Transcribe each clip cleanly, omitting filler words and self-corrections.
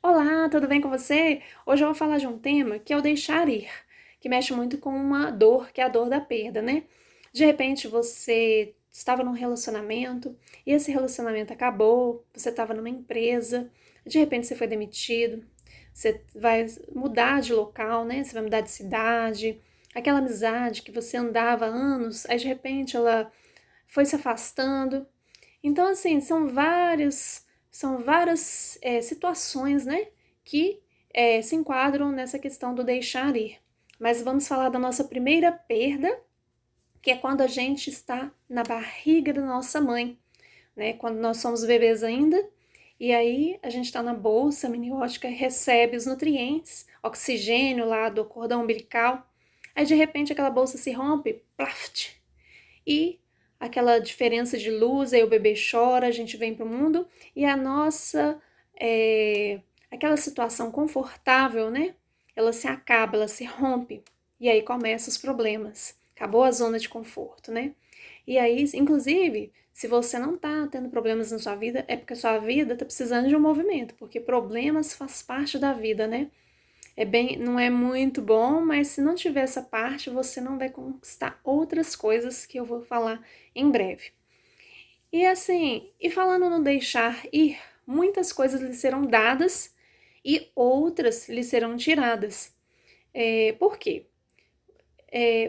Olá, tudo bem com você? Hoje eu vou falar de um tema que é o deixar ir, que mexe muito com uma dor, que é a dor da perda, né? De repente você estava num relacionamento e esse relacionamento acabou, você estava numa empresa, de repente você foi demitido, você vai mudar de local, né? Você vai mudar de cidade, aquela amizade que você andava há anos, aí de repente ela foi se afastando. Então, assim, são várias situações, né, que se enquadram nessa questão do deixar ir. Mas vamos falar da nossa primeira perda, que é quando a gente está na barriga da nossa mãe, né, quando nós somos bebês ainda, e aí a gente está na bolsa amniótica, recebe os nutrientes, oxigênio lá do cordão umbilical, aí de repente aquela bolsa se rompe, plaft, e aquela diferença de luz, aí o bebê chora, a gente vem para o mundo e a nossa, aquela situação confortável, né? Ela se acaba, ela se rompe e aí começam os problemas. Acabou a zona de conforto, né? E aí, inclusive, se você não tá tendo problemas na sua vida, é porque a sua vida tá precisando de um movimento, porque problemas faz parte da vida, né? Não é muito bom, mas se não tiver essa parte, você não vai conquistar outras coisas que eu vou falar em breve. E assim, e falando no deixar ir, muitas coisas lhe serão dadas e outras lhe serão tiradas. Por quê?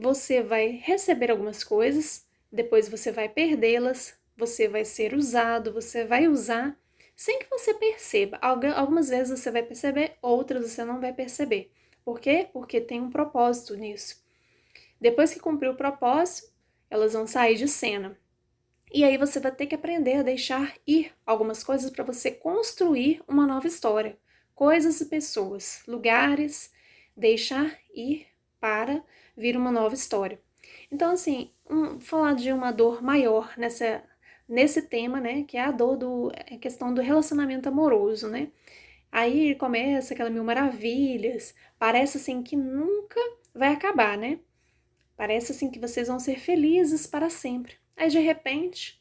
Você vai receber algumas coisas, depois você vai perdê-las, você vai ser usado, você vai usar, sem que você perceba. Algumas vezes você vai perceber, outras você não vai perceber. Por quê? Porque tem um propósito nisso. Depois que cumprir o propósito, elas vão sair de cena. E aí você vai ter que aprender a deixar ir algumas coisas para você construir uma nova história. Coisas e pessoas, lugares, deixar ir para vir uma nova história. Então, assim, falar de uma dor maior nesse tema, né, que é a dor a questão do relacionamento amoroso, né? Aí começa aquela mil maravilhas, parece assim que nunca vai acabar, né? Parece assim que vocês vão ser felizes para sempre. Aí de repente,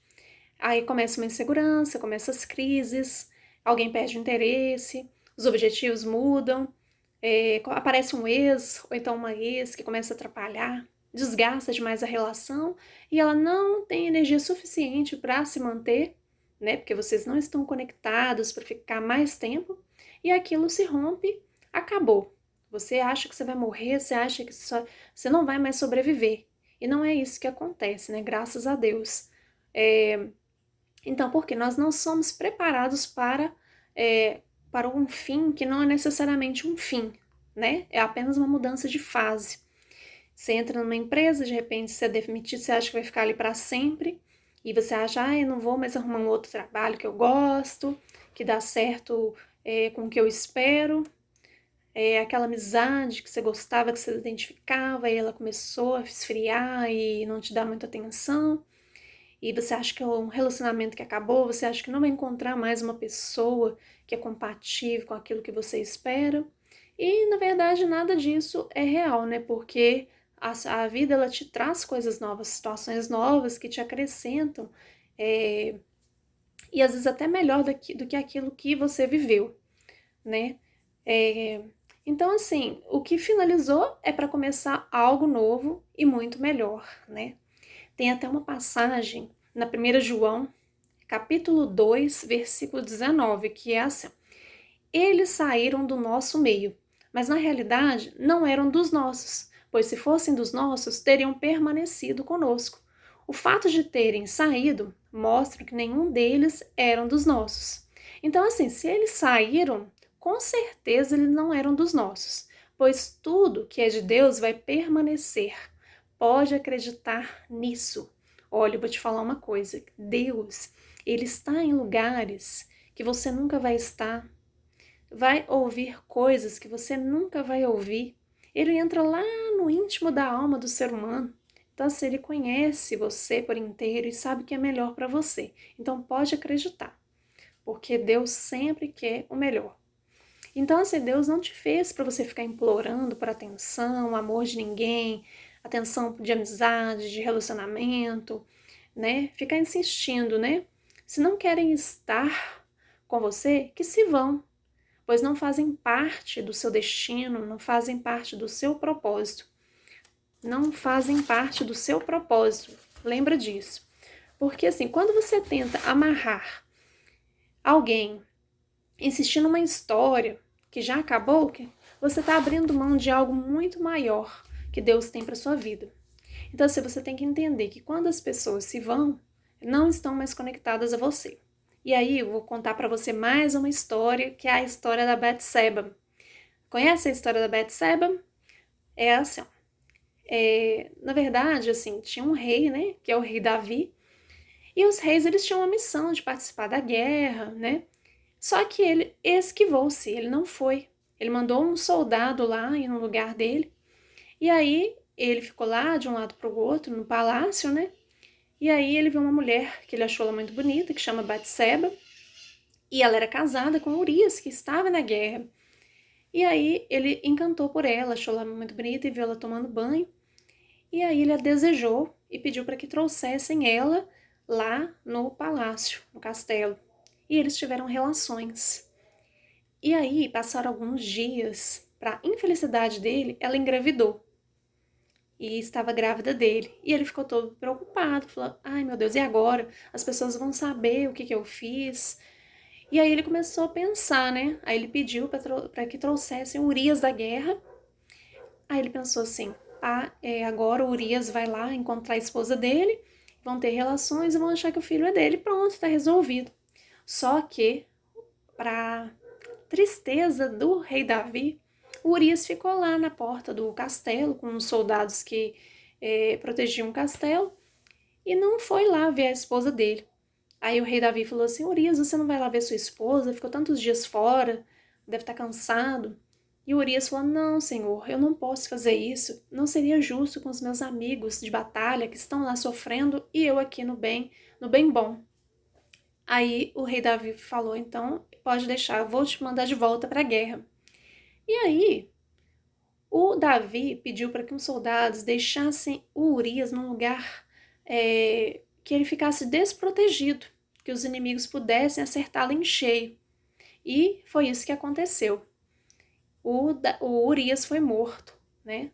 aí começa uma insegurança, começam as crises, alguém perde o interesse, os objetivos mudam, aparece um ex ou então uma ex que começa a atrapalhar, desgasta demais a relação e ela não tem energia suficiente para se manter, né? Porque vocês não estão conectados para ficar mais tempo e aquilo se rompe, acabou. Você acha que você vai morrer, você acha que você não vai mais sobreviver. E não é isso que acontece, né? Graças a Deus. Então, porque nós não somos preparados para um fim que não é necessariamente um fim, né? É apenas uma mudança de fase. Você entra numa empresa, de repente você é demitido, você acha que vai ficar ali para sempre, e você acha, eu não vou mais arrumar um outro trabalho que eu gosto, que dá certo com o que eu espero. Aquela amizade que você gostava, que você identificava, e ela começou a esfriar e não te dá muita atenção e você acha que é um relacionamento que acabou, você acha que não vai encontrar mais uma pessoa que é compatível com aquilo que você espera. E na verdade nada disso é real, né? Porque a vida ela te traz coisas novas, situações novas que te acrescentam, é, e às vezes até melhor do que aquilo que você viveu, né? É, então, assim, o que finalizou é para começar algo novo e muito melhor, né? Tem até uma passagem na 1 João, capítulo 2, versículo 19, que é assim: eles saíram do nosso meio, mas na realidade não eram dos nossos, pois se fossem dos nossos, teriam permanecido conosco. O fato de terem saído mostra que nenhum deles eram dos nossos. Então, assim, se eles saíram, com certeza eles não eram dos nossos, pois tudo que é de Deus vai permanecer. Pode acreditar nisso. Olha, eu vou te falar uma coisa: Deus, ele está em lugares que você nunca vai estar, vai ouvir coisas que você nunca vai ouvir. Ele entra lá no íntimo da alma do ser humano. Então, assim, ele conhece você por inteiro e sabe o que é melhor para você. Então, pode acreditar, porque Deus sempre quer o melhor. Então, assim, Deus não te fez para você ficar implorando por atenção, amor de ninguém, atenção de amizade, de relacionamento, né? Ficar insistindo, né? Se não querem estar com você, que se vão. pois não fazem parte do seu destino, não fazem parte do seu propósito. Não fazem parte do seu propósito. Lembra disso. Porque assim, quando você tenta amarrar alguém, insistir numa história que já acabou, você está abrindo mão de algo muito maior que Deus tem para sua vida. Então, assim, você tem que entender que quando as pessoas se vão, não estão mais conectadas a você. E aí, eu vou contar para você mais uma história, que é a história da Betseba. Conhece a história da Betseba? É assim, ó. Na verdade, assim, tinha um rei, né, que é o rei Davi, e os reis, eles tinham uma missão de participar da guerra, né, só que ele esquivou-se, ele não foi. Ele mandou um soldado lá ir no lugar dele, e aí ele ficou lá de um lado para o outro, no palácio, né, e aí ele viu uma mulher que ele achou ela muito bonita, que chama Batseba, e ela era casada com Urias, que estava na guerra. E aí ele encantou por ela, achou ela muito bonita e viu ela tomando banho. E aí ele a desejou e pediu para que trouxessem ela lá no palácio, no castelo. E eles tiveram relações. E aí passaram alguns dias. Para infelicidade dele, ela engravidou. E estava grávida dele. E ele ficou todo preocupado, falou: ai meu Deus, e agora? As pessoas vão saber o que eu fiz. E aí ele começou a pensar, né? Aí ele pediu para que trouxessem Urias da guerra. Aí ele pensou assim: agora o Urias vai lá encontrar a esposa dele, vão ter relações e vão achar que o filho é dele. Pronto, tá resolvido. Só que, para tristeza do rei Davi, o Urias ficou lá na porta do castelo com os soldados que protegiam o castelo e não foi lá ver a esposa dele. Aí o rei Davi falou assim: Urias, você não vai lá ver sua esposa? Ficou tantos dias fora, deve estar cansado. E Urias falou: não, senhor, eu não posso fazer isso. Não seria justo com os meus amigos de batalha que estão lá sofrendo e eu aqui no bem bom. Aí o rei Davi falou: então pode deixar, eu vou te mandar de volta para a guerra. E aí o Davi pediu para que os soldados deixassem o Urias num lugar que ele ficasse desprotegido, que os inimigos pudessem acertá-lo em cheio. E foi isso que aconteceu. O Urias foi morto, né?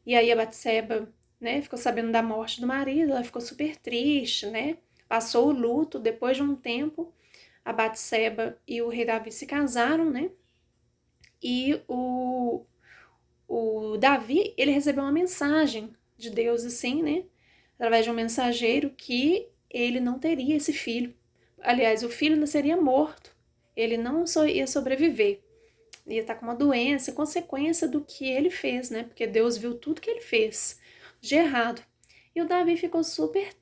E aí a Batseba, né, ficou sabendo da morte do marido, ela ficou super triste, né? Passou o luto. Depois de um tempo, a Batseba e o rei Davi se casaram, né? E o Davi, ele recebeu uma mensagem de Deus, assim, né? Através de um mensageiro, que ele não teria esse filho. Aliás, o filho nasceria morto. Ele não ia sobreviver. Ia estar com uma doença, consequência do que ele fez, né? Porque Deus viu tudo que ele fez de errado. E o Davi ficou super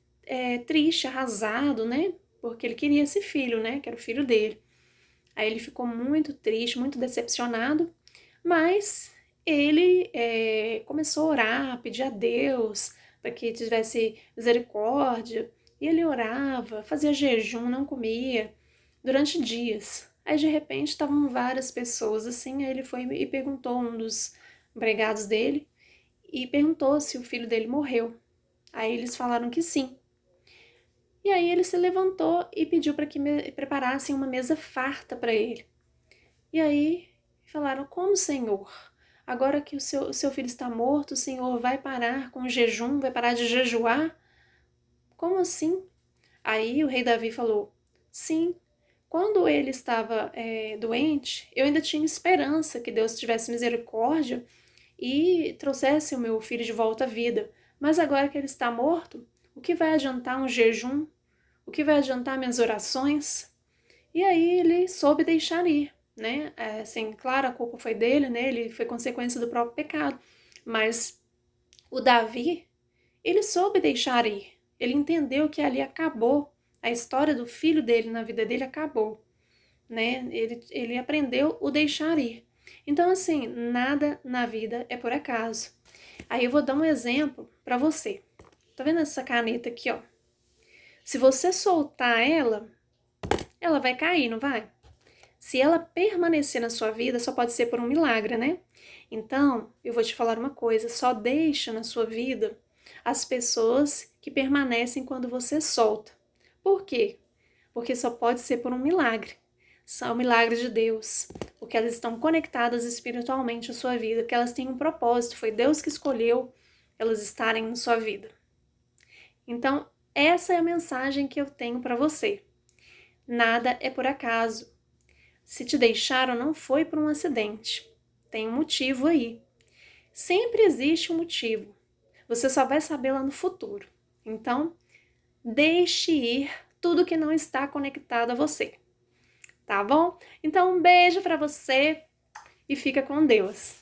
triste, arrasado, né? Porque ele queria esse filho, né? Que era o filho dele. Aí ele ficou muito triste, muito decepcionado, mas ele começou a orar, pedir a Deus para que tivesse misericórdia. E ele orava, fazia jejum, não comia, durante dias. Aí de repente estavam várias pessoas assim, aí ele foi e perguntou a um dos empregados dele, e perguntou se o filho dele morreu. Aí eles falaram que sim. E aí ele se levantou e pediu para que preparassem uma mesa farta para ele. E aí falaram: como, Senhor? Agora que o seu filho está morto, o Senhor vai parar com o jejum, vai parar de jejuar? Como assim? Aí o rei Davi falou: sim, quando ele estava doente, eu ainda tinha esperança que Deus tivesse misericórdia e trouxesse o meu filho de volta à vida. Mas agora que ele está morto, o que vai adiantar um jejum? O que vai adiantar minhas orações? E aí ele soube deixar ir, né? Assim, claro, a culpa foi dele, né? Ele foi consequência do próprio pecado. Mas o Davi, ele soube deixar ir. Ele entendeu que ali acabou. A história do filho dele na vida dele acabou, né? Ele aprendeu o deixar ir. Então, assim, nada na vida é por acaso. Aí eu vou dar um exemplo para você. Tá vendo essa caneta aqui, ó? Se você soltar ela vai cair, não vai? Se ela permanecer na sua vida, só pode ser por um milagre, né? Então, eu vou te falar uma coisa: só deixa na sua vida as pessoas que permanecem quando você solta. Por quê? Porque só pode ser por um milagre. são milagres de Deus, porque elas estão conectadas espiritualmente à sua vida, porque elas têm um propósito, foi Deus que escolheu elas estarem na sua vida. Então, essa é a mensagem que eu tenho para você. Nada é por acaso. Se te deixaram, não foi por um acidente. Tem um motivo aí. Sempre existe um motivo. Você só vai saber lá no futuro. Então, deixe ir tudo que não está conectado a você. Tá bom? Então, um beijo para você e fica com Deus.